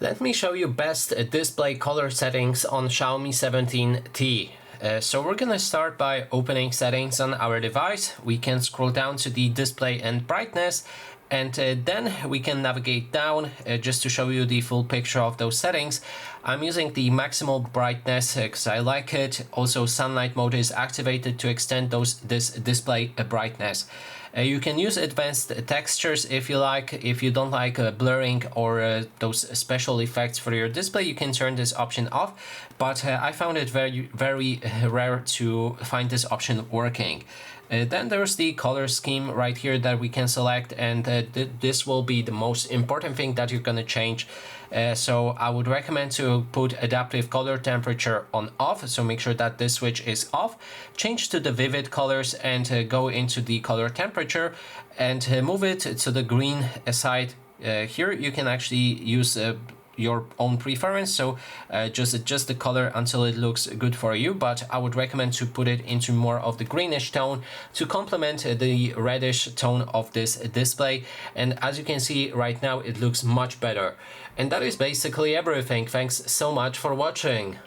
Let me show you best display color settings on Xiaomi 17T. So we're gonna start by opening settings on our device. We can scroll down to the display and brightness, and then we can navigate down just to show you the full picture of those settings. I'm using the maximal brightness because I like it. Also, sunlight mode is activated to extend this display brightness. You can use advanced textures if you like. If you don't like blurring or those special effects for your display, you can turn this option off. But I found it very rare to find this option working. Then there's the color scheme right here that we can select, and this will be the most important thing that you're gonna change. So I would recommend to put adaptive color temperature on off, so make sure that this switch is off. Change to the vivid colors and go into the color temperature and move it to the green side. Here you can actually use your own preference, so just adjust the color until it looks good for you, but I would recommend to put it into more of the greenish tone to complement the reddish tone of this display. And as you can see right now, it looks much better. And that is basically everything. Thanks so much for watching.